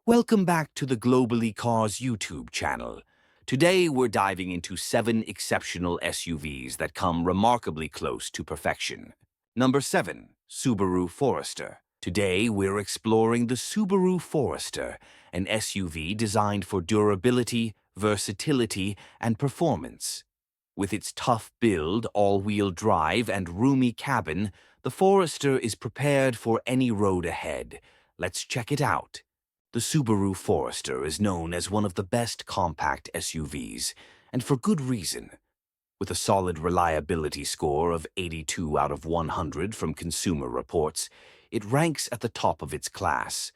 Welcome back to the Globally Cars YouTube channel. Today we're diving into 7 exceptional SUVs that come remarkably close to perfection. Number 7. Subaru Forester. Today we're exploring the Subaru Forester, an SUV designed for durability, versatility, and performance. With its tough build, all-wheel drive, and roomy cabin, the Forester is prepared for any road ahead. Let's check it out. The Subaru Forester is known as one of the best compact SUVs, and for good reason. With a solid reliability score of 82 out of 100 from Consumer Reports, it ranks at the top of its class.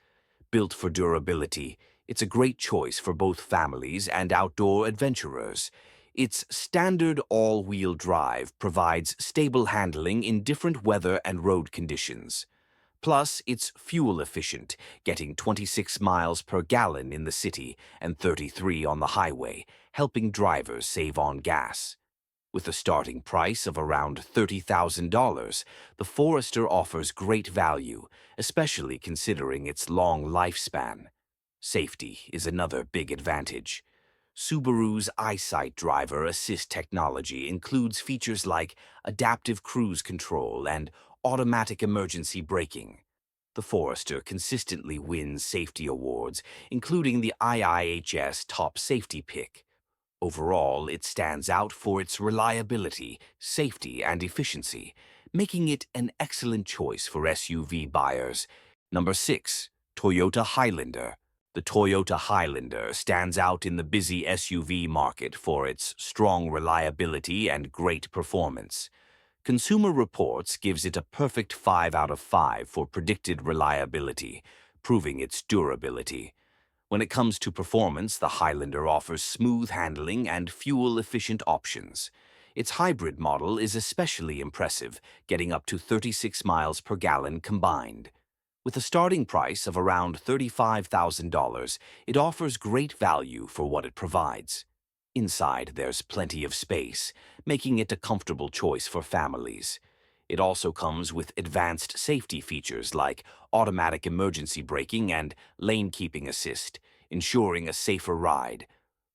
Built for durability, it's a great choice for both families and outdoor adventurers. Its standard all-wheel drive provides stable handling in different weather and road conditions. Plus, it's fuel-efficient, getting 26 miles per gallon in the city and 33 on the highway, helping drivers save on gas. With a starting price of around $30,000, the Forester offers great value, especially considering its long lifespan. Safety is another big advantage. Subaru's EyeSight driver assist technology includes features like adaptive cruise control and automatic emergency braking. The Forester consistently wins safety awards, including the IIHS Top Safety Pick. Overall, it stands out for its reliability, safety, and efficiency, making it an excellent choice for SUV buyers. Number 6. Toyota Highlander. The Toyota Highlander stands out in the busy SUV market for its strong reliability and great performance. Consumer Reports gives it a perfect 5 out of 5 for predicted reliability, proving its durability. When it comes to performance, the Highlander offers smooth handling and fuel-efficient options. Its hybrid model is especially impressive, getting up to 36 miles per gallon combined. With a starting price of around $35,000, it offers great value for what it provides. Inside, there's plenty of space, making it a comfortable choice for families. It also comes with advanced safety features like automatic emergency braking and lane keeping assist, ensuring a safer ride.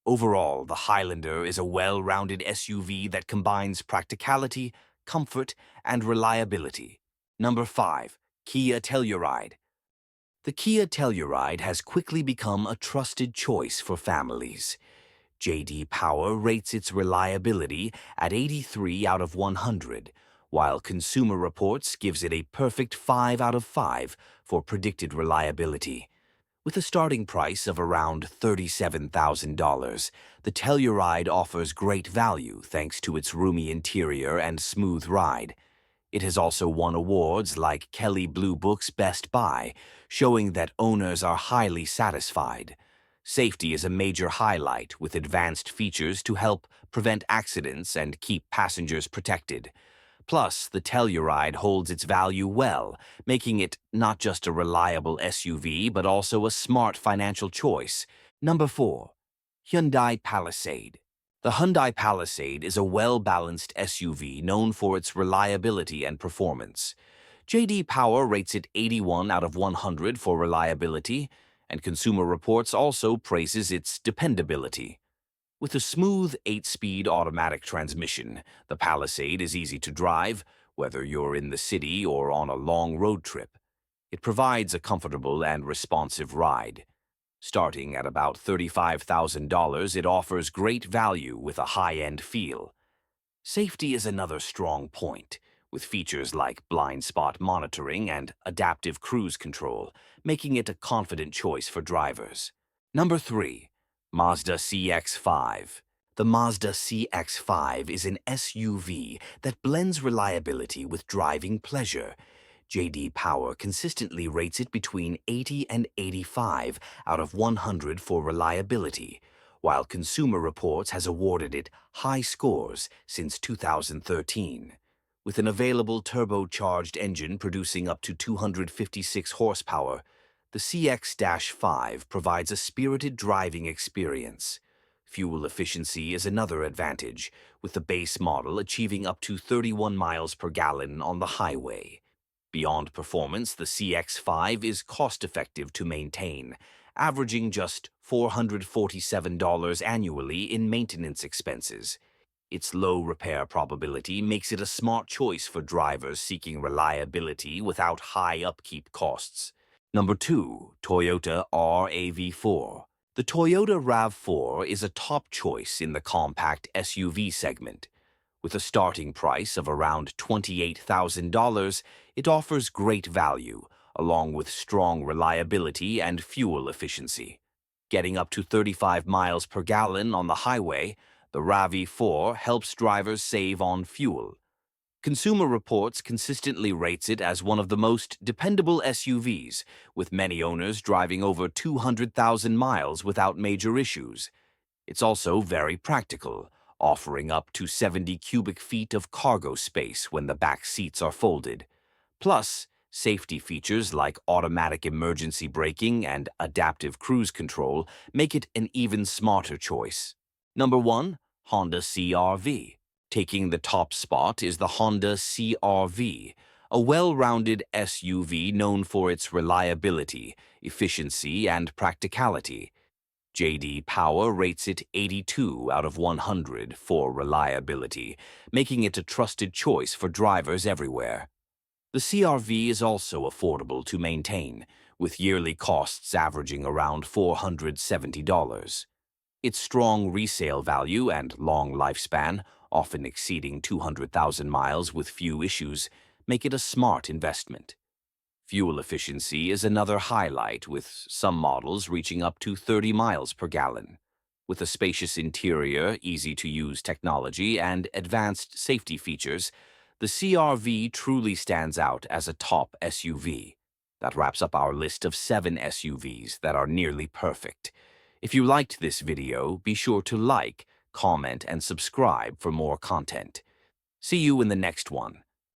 Overall, the Highlander is a well-rounded SUV that combines practicality, comfort, and reliability. Number 5. Kia Telluride. The Kia Telluride has quickly become a trusted choice for families. J.D. Power rates its reliability at 83 out of 100, while Consumer Reports gives it a perfect 5 out of 5 for predicted reliability. With a starting price of around $37,000, the Telluride offers great value thanks to its roomy interior and smooth ride. It has also won awards like Kelley Blue Book's Best Buy, showing that owners are highly satisfied. Safety is a major highlight, with advanced features to help prevent accidents and keep passengers protected. Plus, the Telluride holds its value well, making it not just a reliable SUV but also a smart financial choice. Number 4. Hyundai Palisade. The Hyundai Palisade is a well-balanced SUV known for its reliability and performance. J.D. Power rates it 81 out of 100 for reliability, and Consumer Reports also praises its dependability. With a smooth 8-speed automatic transmission, the Palisade is easy to drive, whether you're in the city or on a long road trip. It provides a comfortable and responsive ride. Starting at about $35,000, it offers great value with a high-end feel. Safety is another strong point, with features like blind spot monitoring and adaptive cruise control, making it a confident choice for drivers. Number 3. Mazda CX-5. The Mazda CX-5 is an SUV that blends reliability with driving pleasure. J.D. Power consistently rates it between 80 and 85 out of 100 for reliability, while Consumer Reports has awarded it high scores since 2013. With an available turbocharged engine producing up to 256 horsepower, the CX-5 provides a spirited driving experience. Fuel efficiency is another advantage, with the base model achieving up to 31 miles per gallon on the highway. Beyond performance, the CX-5 is cost-effective to maintain, averaging just $447 annually in maintenance expenses. Its low repair probability makes it a smart choice for drivers seeking reliability without high upkeep costs. Number 2. Toyota RAV4. The Toyota RAV4 is a top choice in the compact SUV segment. With a starting price of around $28,000, it offers great value, along with strong reliability and fuel efficiency. Getting up to 35 miles per gallon on the highway, the RAV4 helps drivers save on fuel. Consumer Reports consistently rates it as one of the most dependable SUVs, with many owners driving over 200,000 miles without major issues. It's also very practical, offering up to 70 cubic feet of cargo space when the back seats are folded. Plus, safety features like automatic emergency braking and adaptive cruise control make it an even smarter choice. Number 1. Honda CR-V. Taking the top spot is the Honda CR-V, a well-rounded SUV known for its reliability, efficiency, and practicality. J.D. Power rates it 82 out of 100 for reliability, making it a trusted choice for drivers everywhere. The CR-V is also affordable to maintain, with yearly costs averaging around $470. Its strong resale value and long lifespan, often exceeding 200,000 miles with few issues, make it a smart investment. Fuel efficiency is another highlight, with some models reaching up to 30 miles per gallon. With a spacious interior, easy-to-use technology, and advanced safety features, the CR-V truly stands out as a top SUV. That wraps up our list of 7 SUVs that are nearly perfect. If you liked this video, be sure to like, comment, and subscribe for more content. See you in the next one.